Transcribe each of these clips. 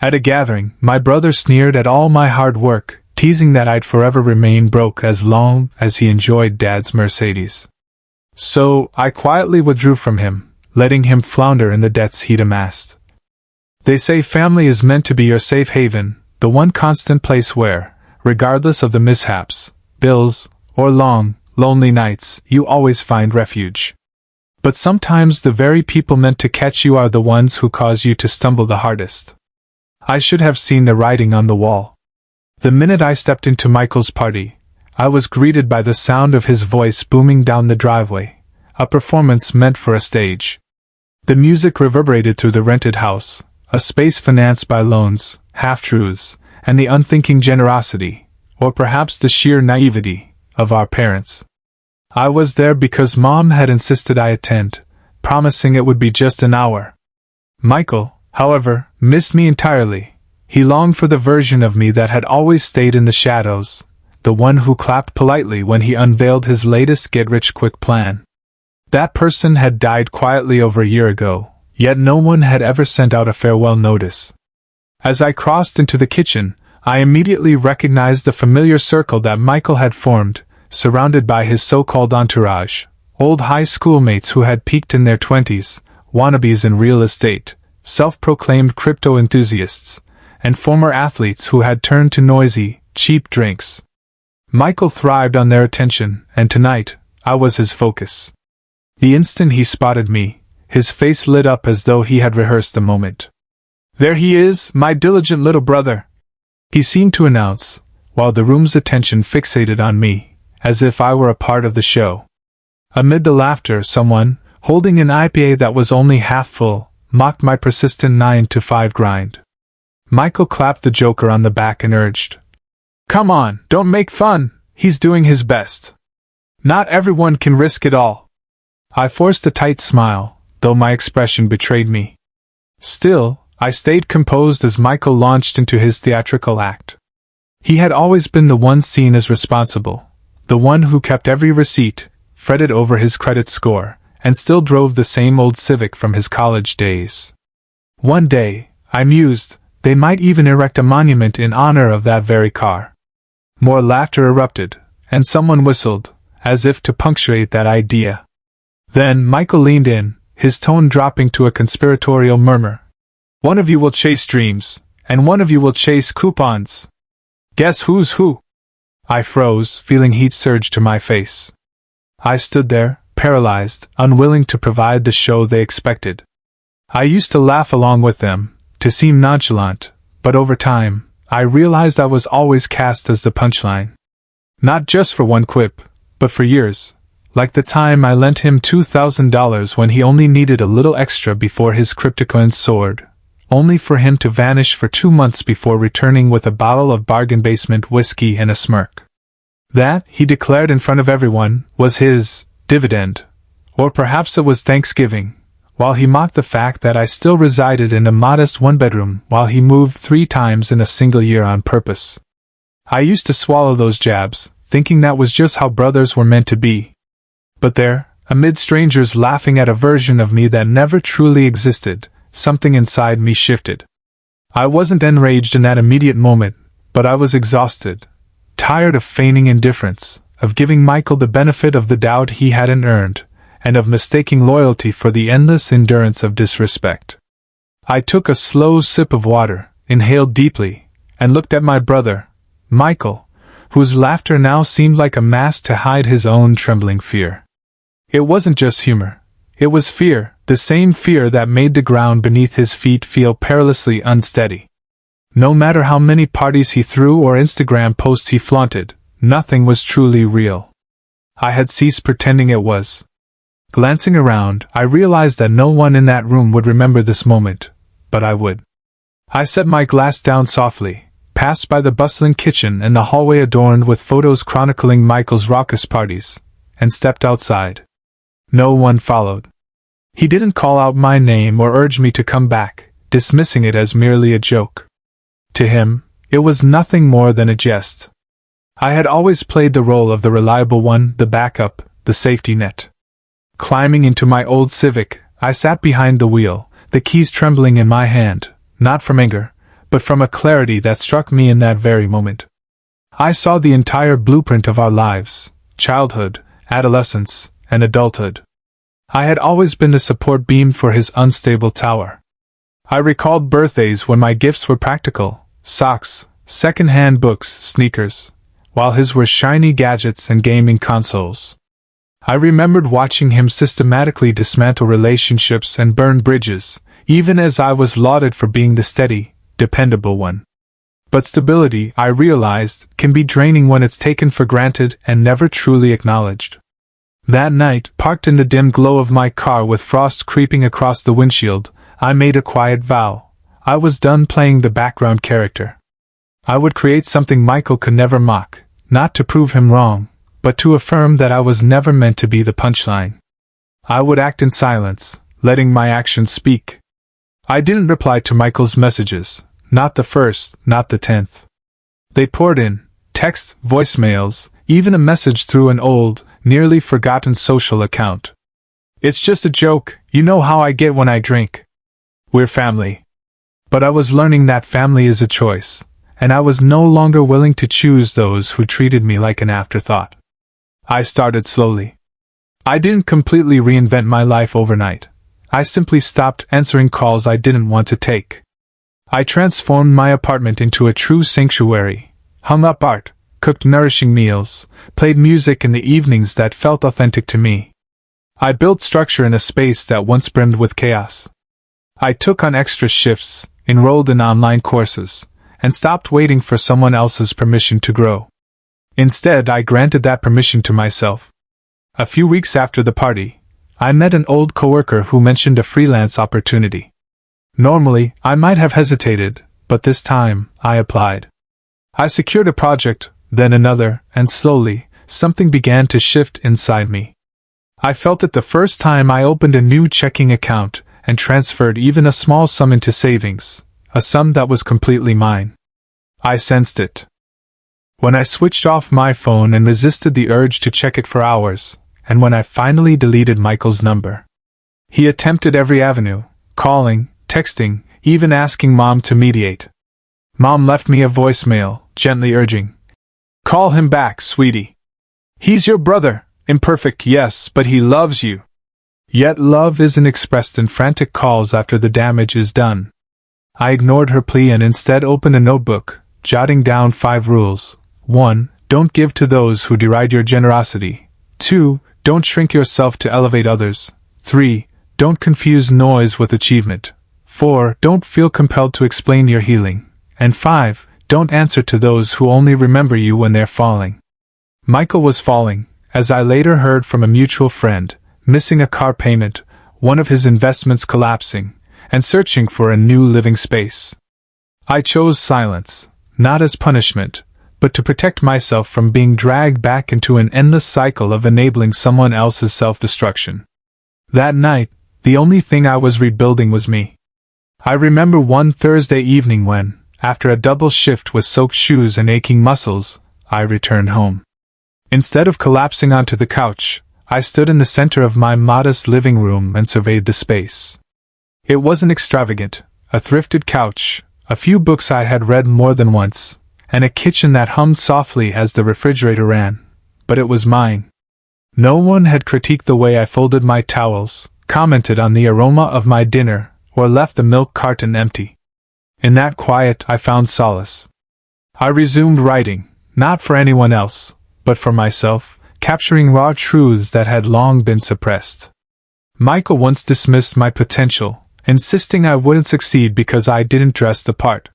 At a gathering, my brother sneered at all my hard work, teasing that I'd forever remain broke as long as he enjoyed Dad's Mercedes. So, I quietly withdrew from him, letting him flounder in the debts he'd amassed. They say family is meant to be your safe haven, the one constant place where, regardless of the mishaps, bills, or long, lonely nights, you always find refuge. But sometimes the very people meant to catch you are the ones who cause you to stumble the hardest. I should have seen the writing on the wall. The minute I stepped into Michael's party, I was greeted by the sound of his voice booming down the driveway, a performance meant for a stage. The music reverberated through the rented house, a space financed by loans, half-truths, and the unthinking generosity, or perhaps the sheer naivety, of our parents. I was there because Mom had insisted I attend, promising it would be just an hour. Michael, however, missed me entirely. He longed for the version of me that had always stayed in the shadows, the one who clapped politely when he unveiled his latest get-rich-quick plan. That person had died quietly over a year ago, yet no one had ever sent out a farewell notice. As I crossed into the kitchen, I immediately recognized the familiar circle that Michael had formed, surrounded by his so-called entourage, old high schoolmates who had peaked in their 20s, wannabes in real estate, self-proclaimed crypto enthusiasts, and former athletes who had turned to noisy, cheap drinks. Michael thrived on their attention, and tonight, I was his focus. The instant he spotted me, his face lit up as though he had rehearsed the moment. "There he is, my diligent little brother," he seemed to announce, while the room's attention fixated on me, as if I were a part of the show. Amid the laughter, someone, holding an IPA that was only half full, mocked my persistent 9-to-5 grind. Michael clapped the joker on the back and urged, "Come on, don't make fun, he's doing his best. Not everyone can risk it all." I forced a tight smile, though my expression betrayed me. Still, I stayed composed as Michael launched into his theatrical act. He had always been the one seen as responsible, the one who kept every receipt, fretted over his credit score, and still drove the same old Civic from his college days. One day, I mused, they might even erect a monument in honor of that very car. More laughter erupted, and someone whistled, as if to punctuate that idea. Then Michael leaned in, his tone dropping to a conspiratorial murmur. "One of you will chase dreams, and one of you will chase coupons. Guess who's who?" I froze, feeling heat surge to my face. I stood there, paralyzed, unwilling to provide the show they expected. I used to laugh along with them, to seem nonchalant, but over time, I realized I was always cast as the punchline. Not just for one quip, but for years. Like the time I lent him $2,000 when he only needed a little extra before his cryptocoins soared, only for him to vanish for 2 months before returning with a bottle of bargain basement whiskey and a smirk. That, he declared in front of everyone, was his dividend. Or perhaps it was Thanksgiving, while he mocked the fact that I still resided in a modest one-bedroom while he moved 3 times in a single year on purpose. I used to swallow those jabs, thinking that was just how brothers were meant to be. But there, amid strangers laughing at a version of me that never truly existed, something inside me shifted. I wasn't enraged in that immediate moment, but I was exhausted, tired of feigning indifference, of giving Michael the benefit of the doubt he hadn't earned, and of mistaking loyalty for the endless endurance of disrespect. I took a slow sip of water, inhaled deeply, and looked at my brother, Michael, whose laughter now seemed like a mask to hide his own trembling fear. It wasn't just humor. It was fear, the same fear that made the ground beneath his feet feel perilously unsteady. No matter how many parties he threw or Instagram posts he flaunted, nothing was truly real. I had ceased pretending it was. Glancing around, I realized that no one in that room would remember this moment, but I would. I set my glass down softly, passed by the bustling kitchen and the hallway adorned with photos chronicling Michael's raucous parties, and stepped outside. No one followed. He didn't call out my name or urge me to come back, dismissing it as merely a joke. To him, it was nothing more than a jest. I had always played the role of the reliable one, the backup, the safety net. Climbing into my old Civic, I sat behind the wheel, the keys trembling in my hand, not from anger, but from a clarity that struck me in that very moment. I saw the entire blueprint of our lives: childhood, adolescence, and adulthood. I had always been the support beam for his unstable tower. I recalled birthdays when my gifts were practical: socks, second-hand books, sneakers, while his were shiny gadgets and gaming consoles. I remembered watching him systematically dismantle relationships and burn bridges, even as I was lauded for being the steady, dependable one. But stability, I realized, can be draining when it's taken for granted and never truly acknowledged. That night, parked in the dim glow of my car with frost creeping across the windshield, I made a quiet vow. I was done playing the background character. I would create something Michael could never mock, not to prove him wrong, but to affirm that I was never meant to be the punchline. I would act in silence, letting my actions speak. I didn't reply to Michael's messages, not the first, not the 10th. They poured in: texts, voicemails, even a message through an old, nearly forgotten social account. "It's just a joke, you know how I get when I drink. We're family." But I was learning that family is a choice, and I was no longer willing to choose those who treated me like an afterthought. I started slowly. I didn't completely reinvent my life overnight. I simply stopped answering calls I didn't want to take. I transformed my apartment into a true sanctuary, hung up art, cooked nourishing meals, played music in the evenings that felt authentic to me. I built structure in a space that once brimmed with chaos. I took on extra shifts, enrolled in online courses, and stopped waiting for someone else's permission to grow. Instead, I granted that permission to myself. A few weeks after the party, I met an old coworker who mentioned a freelance opportunity. Normally, I might have hesitated, but this time, I applied. I secured a project, then another, and slowly, something began to shift inside me. I felt it the first time I opened a new checking account and transferred even a small sum into savings, a sum that was completely mine. I sensed it. When I switched off my phone and resisted the urge to check it for hours, and when I finally deleted Michael's number. He attempted every avenue, calling, texting, even asking Mom to mediate. Mom left me a voicemail, gently urging, "Call him back, sweetie. He's your brother, imperfect, yes, but he loves you." Yet love isn't expressed in frantic calls after the damage is done. I ignored her plea and instead opened a notebook, jotting down 5 rules. 1. Don't give to those who deride your generosity. 2. Don't shrink yourself to elevate others. 3. Don't confuse noise with achievement. 4. Don't feel compelled to explain your healing. And 5. Don't answer to those who only remember you when they're falling. Michael was falling, as I later heard from a mutual friend, missing a car payment, one of his investments collapsing, and searching for a new living space. I chose silence, not as punishment, but to protect myself from being dragged back into an endless cycle of enabling someone else's self-destruction. That night, the only thing I was rebuilding was me. I remember one Thursday evening when, after a double shift with soaked shoes and aching muscles, I returned home. Instead of collapsing onto the couch, I stood in the center of my modest living room and surveyed the space. It wasn't extravagant: a thrifted couch, a few books I had read more than once, and a kitchen that hummed softly as the refrigerator ran. But it was mine. No one had critiqued the way I folded my towels, commented on the aroma of my dinner, or left the milk carton empty. In that quiet, I found solace. I resumed writing, not for anyone else, but for myself, capturing raw truths that had long been suppressed. Michael once dismissed my potential, insisting I wouldn't succeed because I didn't dress the part.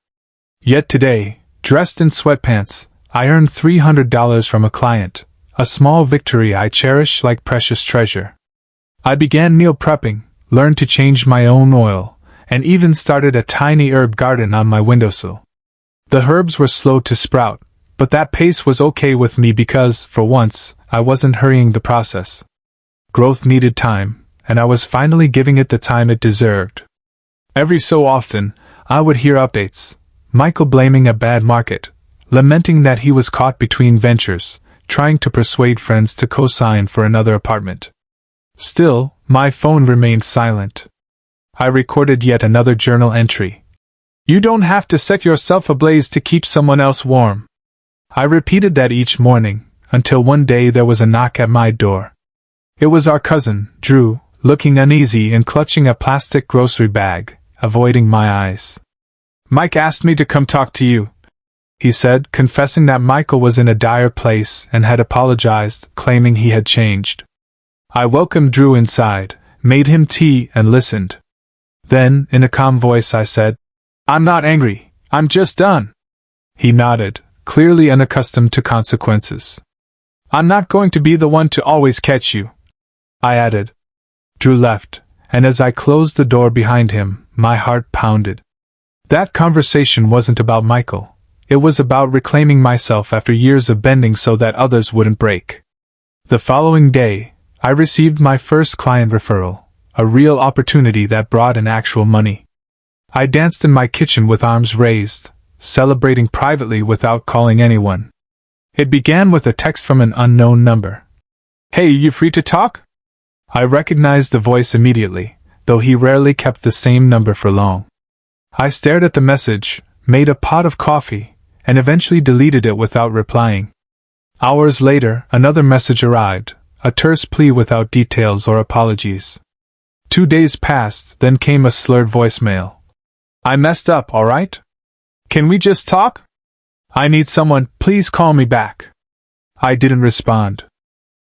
Yet today, dressed in sweatpants, I earned $300 from a client, a small victory I cherish like precious treasure. I began meal prepping, learned to change my own oil, and even started a tiny herb garden on my windowsill. The herbs were slow to sprout, but that pace was okay with me because, for once, I wasn't hurrying the process. Growth needed time, and I was finally giving it the time it deserved. Every so often, I would hear updates: Michael blaming a bad market, lamenting that he was caught between ventures, trying to persuade friends to co-sign for another apartment. Still, my phone remained silent. I recorded yet another journal entry. You don't have to set yourself ablaze to keep someone else warm. I repeated that each morning, until one day there was a knock at my door. It was our cousin, Drew, looking uneasy and clutching a plastic grocery bag, avoiding my eyes. Mike asked me to come talk to you, he said, confessing that Michael was in a dire place and had apologized, claiming he had changed. I welcomed Drew inside, made him tea and listened. Then, in a calm voice I said, I'm not angry, I'm just done. He nodded, clearly unaccustomed to consequences. I'm not going to be the one to always catch you, I added. Drew left, and as I closed the door behind him, my heart pounded. That conversation wasn't about Michael. It was about reclaiming myself after years of bending so that others wouldn't break. The following day, I received my first client referral, a real opportunity that brought in actual money. I danced in my kitchen with arms raised, celebrating privately without calling anyone. It began with a text from an unknown number. Hey, you free to talk? I recognized the voice immediately, though he rarely kept the same number for long. I stared at the message, made a pot of coffee, and eventually deleted it without replying. Hours later, another message arrived, a terse plea without details or apologies. 2 days passed, then came a slurred voicemail. I messed up, alright? Can we just talk? I need someone, please call me back. I didn't respond.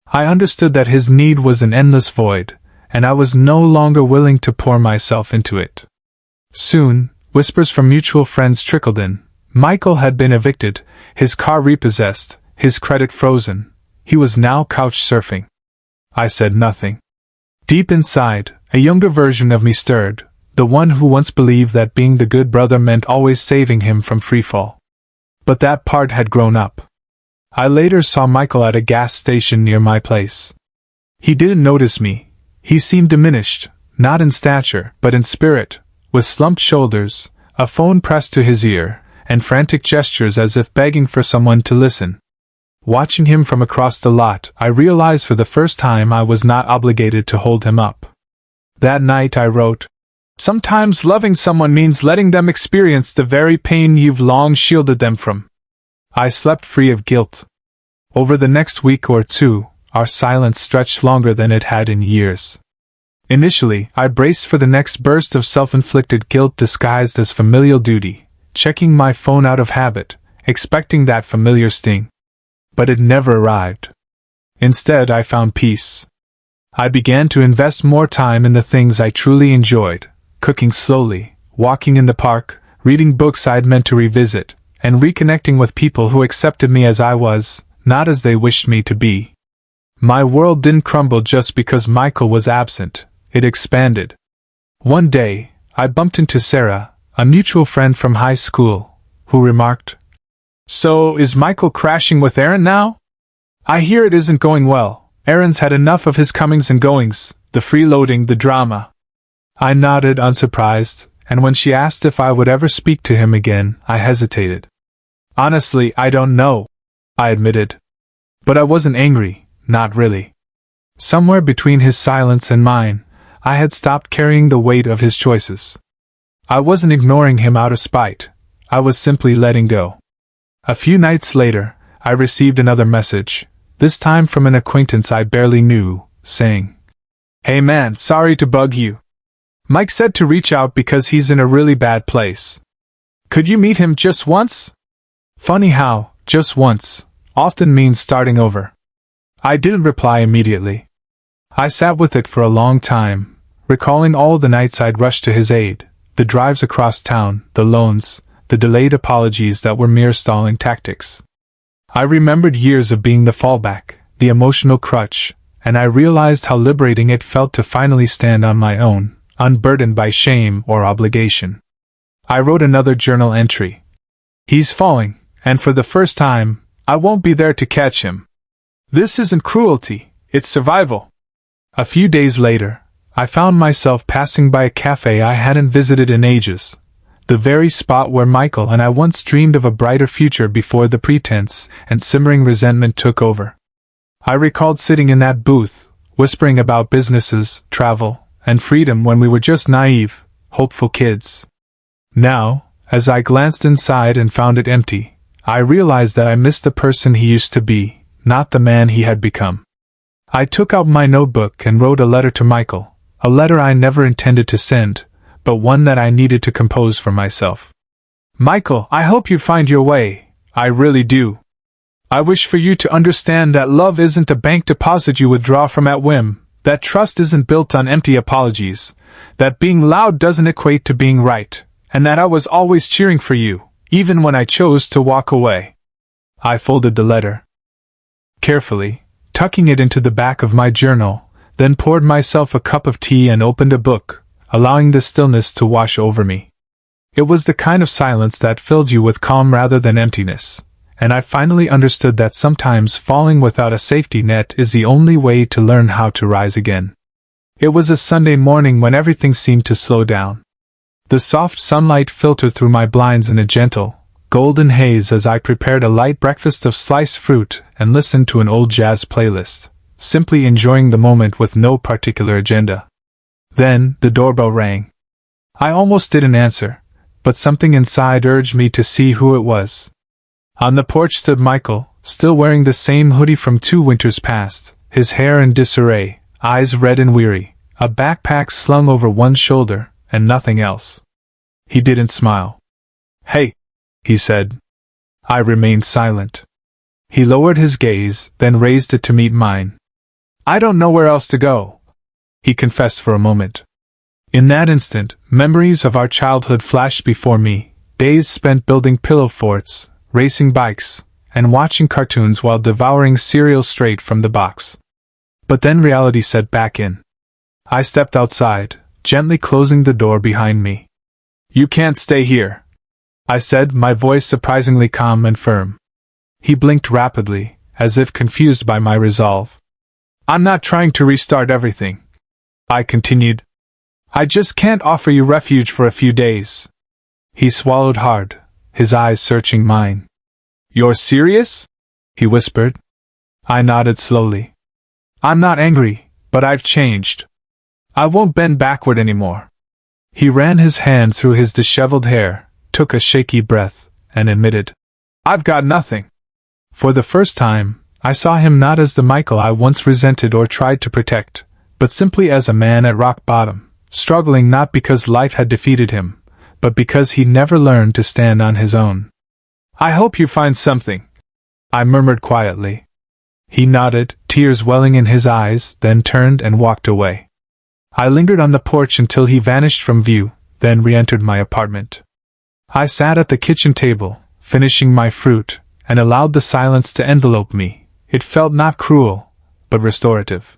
I understood that his need was an endless void, and I was no longer willing to pour myself into it. Soon, whispers from mutual friends trickled in. Michael had been evicted, his car repossessed, his credit frozen. He was now couch surfing. I said nothing. Deep inside, a younger version of me stirred, the one who once believed that being the good brother meant always saving him from freefall. But that part had grown up. I later saw Michael at a gas station near my place. He didn't notice me. He seemed diminished, not in stature, but in spirit, with slumped shoulders, a phone pressed to his ear, and frantic gestures as if begging for someone to listen. Watching him from across the lot, I realized for the first time I was not obligated to hold him up. That night I wrote, Sometimes loving someone means letting them experience the very pain you've long shielded them from. I slept free of guilt. Over the next week or two, our silence stretched longer than it had in years. Initially, I braced for the next burst of self-inflicted guilt disguised as familial duty, checking my phone out of habit, expecting that familiar sting. But it never arrived. Instead, I found peace. I began to invest more time in the things I truly enjoyed, cooking slowly, walking in the park, reading books I'd meant to revisit, and reconnecting with people who accepted me as I was, not as they wished me to be. My world didn't crumble just because Michael was absent, it expanded. One day, I bumped into Sarah, a mutual friend from high school, who remarked, So, is Michael crashing with Aaron now? I hear it isn't going well. Aaron's had enough of his comings and goings, the freeloading, the drama. I nodded unsurprised, and when she asked if I would ever speak to him again, I hesitated. Honestly, I don't know, I admitted. But I wasn't angry, not really. Somewhere between his silence and mine, I had stopped carrying the weight of his choices. I wasn't ignoring him out of spite, I was simply letting go. A few nights later, I received another message, this time from an acquaintance I barely knew, saying, Hey man, sorry to bug you. Mike said to reach out because he's in a really bad place. Could you meet him just once? Funny how, just once, often means starting over. I didn't reply immediately. I sat with it for a long time, recalling all the nights I'd rushed to his aid, the drives across town, the loans, the delayed apologies that were mere stalling tactics. I remembered years of being the fallback, the emotional crutch, and I realized how liberating it felt to finally stand on my own, unburdened by shame or obligation. I wrote another journal entry. He's falling, and for the first time, I won't be there to catch him. This isn't cruelty, it's survival. A few days later, I found myself passing by a cafe I hadn't visited in ages, the very spot where Michael and I once dreamed of a brighter future before the pretense and simmering resentment took over. I recalled sitting in that booth, whispering about businesses, travel, and freedom when we were just naive, hopeful kids. Now, As I glanced inside and found it empty, I realized that I missed the person he used to be, not the man he had become. I took out my notebook and wrote a letter to Michael, a letter I never intended to send, but one that I needed to compose for myself. Michael, I hope you find your way, I really do. I wish for you to understand that love isn't a bank deposit you withdraw from at whim, that trust isn't built on empty apologies, that being loud doesn't equate to being right, and that I was always cheering for you, even when I chose to walk away. I folded the letter carefully, tucking it into the back of my journal, then poured myself a cup of tea and opened a book, allowing the stillness to wash over me. It was the kind of silence that filled you with calm rather than emptiness, and I finally understood that sometimes falling without a safety net is the only way to learn how to rise again. It was a Sunday morning when everything seemed to slow down. The soft sunlight filtered through my blinds in a gentle, golden haze as I prepared a light breakfast of sliced fruit and listened to an old jazz playlist, simply enjoying the moment with no particular agenda. Then, the doorbell rang. I almost didn't answer, but something inside urged me to see who it was. On the porch stood Michael, still wearing the same hoodie from 2 winters past, his hair in disarray, eyes red and weary, a backpack slung over one shoulder, and nothing else. He didn't smile. "Hey," he said. I remained silent. He lowered his gaze, then raised it to meet mine. "I don't know where else to go," he confessed for a moment. In that instant, memories of our childhood flashed before me, days spent building pillow forts, racing bikes, and watching cartoons while devouring cereal straight from the box. But then reality set back in. I stepped outside, gently closing the door behind me. "You can't stay here," I said, my voice surprisingly calm and firm. He blinked rapidly, as if confused by my resolve. "I'm not trying to restart everything," I continued. "I just can't offer you refuge for a few days." He swallowed hard, his eyes searching mine. "You're serious?" he whispered. I nodded slowly. "I'm not angry, but I've changed. I won't bend backward anymore." He ran his hand through his disheveled hair, took a shaky breath, and admitted, "I've got nothing." For the first time, I saw him not as the Michael I once resented or tried to protect, but simply as a man at rock bottom, struggling not because life had defeated him, but because he never learned to stand on his own. "I hope you find something," I murmured quietly. He nodded, tears welling in his eyes, then turned and walked away. I lingered on the porch until he vanished from view, then re-entered my apartment. I sat at the kitchen table, finishing my fruit, and allowed the silence to envelope me. It felt not cruel, but restorative.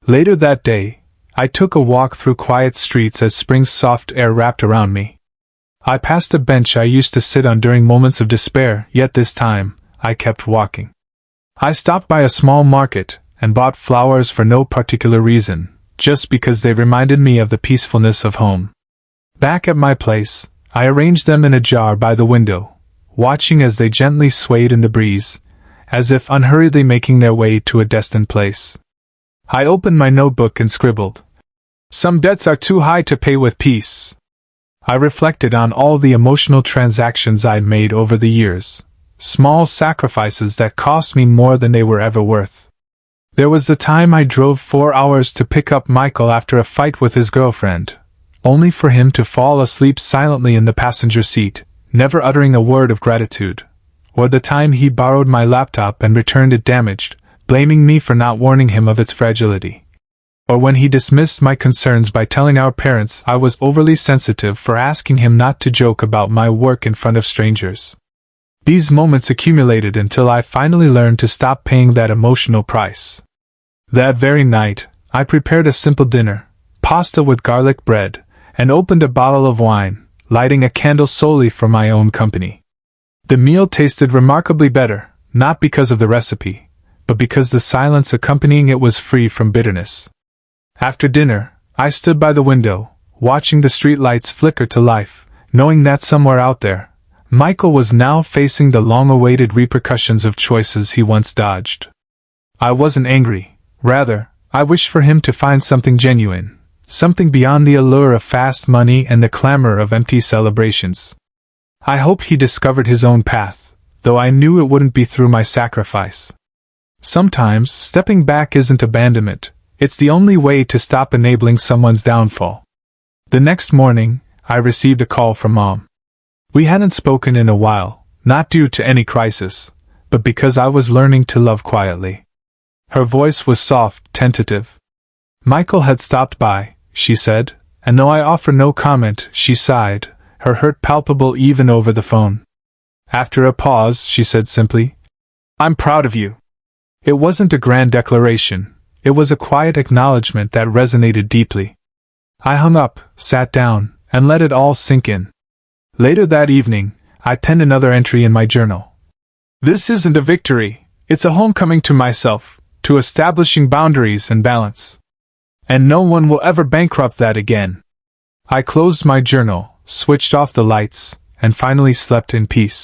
Later that day, I took a walk through quiet streets as spring's soft air wrapped around me. I passed the bench I used to sit on during moments of despair, yet this time, I kept walking. I stopped by a small market, and bought flowers for no particular reason, just because they reminded me of the peacefulness of home. Back at my place, I arranged them in a jar by the window, watching as they gently swayed in the breeze, as if unhurriedly making their way to a destined place. I opened my notebook and scribbled, "Some debts are too high to pay with peace." I reflected on all the emotional transactions I'd made over the years, small sacrifices that cost me more than they were ever worth. There was the time I drove 4 hours to pick up Michael after a fight with his girlfriend, only for him to fall asleep silently in the passenger seat, never uttering a word of gratitude. Or the time he borrowed my laptop and returned it damaged, blaming me for not warning him of its fragility. Or when he dismissed my concerns by telling our parents I was overly sensitive for asking him not to joke about my work in front of strangers. These moments accumulated until I finally learned to stop paying that emotional price. That very night, I prepared a simple dinner, pasta with garlic bread, and opened a bottle of wine, lighting a candle solely for my own company. The meal tasted remarkably better, not because of the recipe, but because the silence accompanying it was free from bitterness. After dinner, I stood by the window, watching the streetlights flicker to life, knowing that somewhere out there, Michael was now facing the long-awaited repercussions of choices he once dodged. I wasn't angry. Rather, I wished for him to find something genuine, something beyond the allure of fast money and the clamor of empty celebrations. I hope he discovered his own path, though I knew it wouldn't be through my sacrifice. Sometimes, stepping back isn't abandonment, it's the only way to stop enabling someone's downfall. The next morning, I received a call from Mom. We hadn't spoken in a while, not due to any crisis, but because I was learning to love quietly. Her voice was soft, tentative. Michael had stopped by, she said, and though I offered no comment, she sighed, her hurt palpable even over the phone. After a pause, she said simply, "I'm proud of you." It wasn't a grand declaration, it was a quiet acknowledgement that resonated deeply. I hung up, sat down, and let it all sink in. Later that evening, I penned another entry in my journal. This isn't a victory, it's a homecoming to myself, to establishing boundaries and balance. And no one will ever bankrupt that again. I closed my journal, switched off the lights, and finally slept in peace.